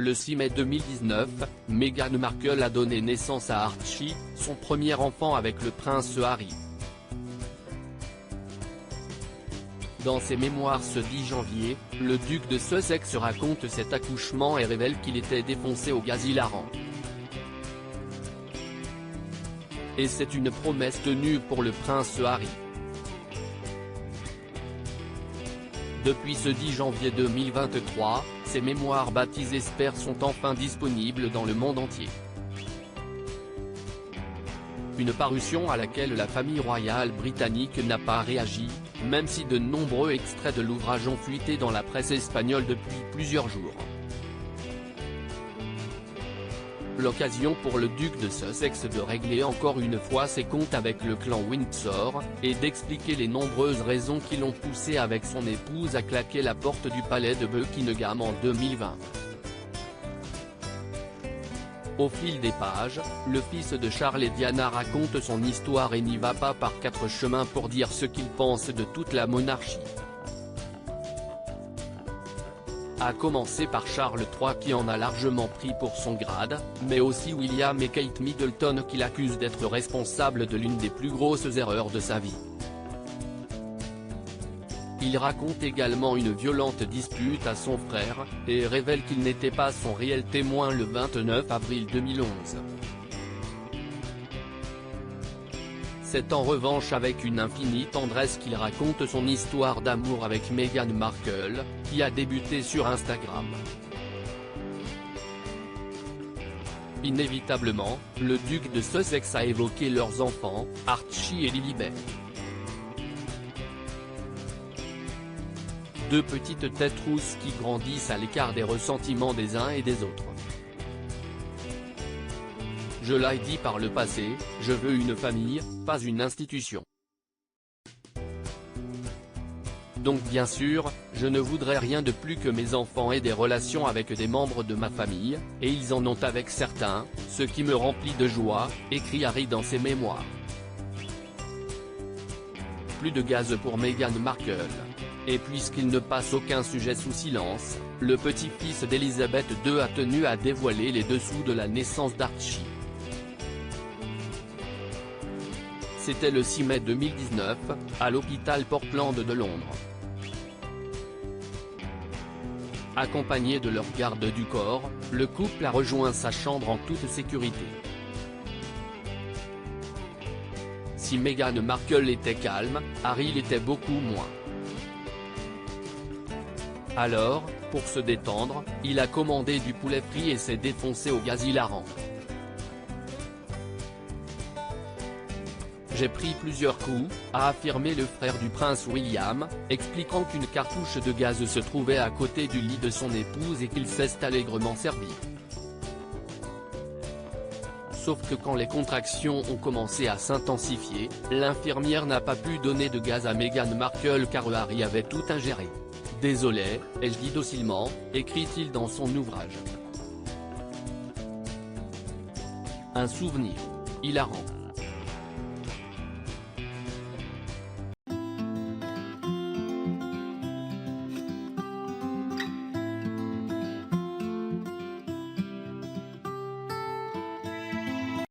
Le 6 mai 2019, Meghan Markle a donné naissance à Archie, son premier enfant avec le prince Harry. Dans ses mémoires ce 10 janvier, le duc de Sussex raconte cet accouchement et révèle qu'il était défoncé au gaz hilarant. Et c'est une promesse tenue pour le prince Harry. Depuis ce 10 janvier 2023, ses mémoires baptisées Spare sont enfin disponibles dans le monde entier. Une parution à laquelle la famille royale britannique n'a pas réagi, même si de nombreux extraits de l'ouvrage ont fuité dans la presse espagnole depuis plusieurs jours. L'occasion pour le duc de Sussex de régler encore une fois ses comptes avec le clan Windsor, et d'expliquer les nombreuses raisons qui l'ont poussé avec son épouse à claquer la porte du palais de Buckingham en 2020. Au fil des pages, le fils de Charles et Diana raconte son histoire et n'y va pas par quatre chemins pour dire ce qu'il pense de toute la monarchie. À commencer par Charles III qui en a largement pris pour son grade, mais aussi William et Kate Middleton qui l'accusent d'être responsable de l'une des plus grosses erreurs de sa vie. Il raconte également une violente dispute à son frère, et révèle qu'il n'était pas son réel témoin le 29 avril 2011. C'est en revanche avec une infinie tendresse qu'il raconte son histoire d'amour avec Meghan Markle, qui a débuté sur Instagram. Inévitablement, le duc de Sussex a évoqué leurs enfants, Archie et Lilibet. Deux petites têtes rousses qui grandissent à l'écart des ressentiments des uns et des autres. Je l'ai dit par le passé, je veux une famille, pas une institution. Donc bien sûr, je ne voudrais rien de plus que mes enfants aient des relations avec des membres de ma famille, et ils en ont avec certains, ce qui me remplit de joie, écrit Harry dans ses mémoires. Plus de gaz pour Meghan Markle. Et puisqu'il ne passe aucun sujet sous silence, le petit-fils d'Elisabeth II a tenu à dévoiler les dessous de la naissance d'Archie. C'était le 6 mai 2019, à l'hôpital Portland de Londres. Accompagné de leur garde du corps, le couple a rejoint sa chambre en toute sécurité. Si Meghan Markle était calme, Harry l'était beaucoup moins. Alors, pour se détendre, il a commandé du poulet frit et s'est défoncé au gaz hilarant. J'ai pris plusieurs coups, a affirmé le frère du prince William, expliquant qu'une cartouche de gaz se trouvait à côté du lit de son épouse et qu'il s'est allègrement servi. Sauf que quand les contractions ont commencé à s'intensifier, l'infirmière n'a pas pu donner de gaz à Meghan Markle car Harry avait tout ingéré. Désolé, ai-je dit docilement, écrit-il dans son ouvrage. Un souvenir hilarant.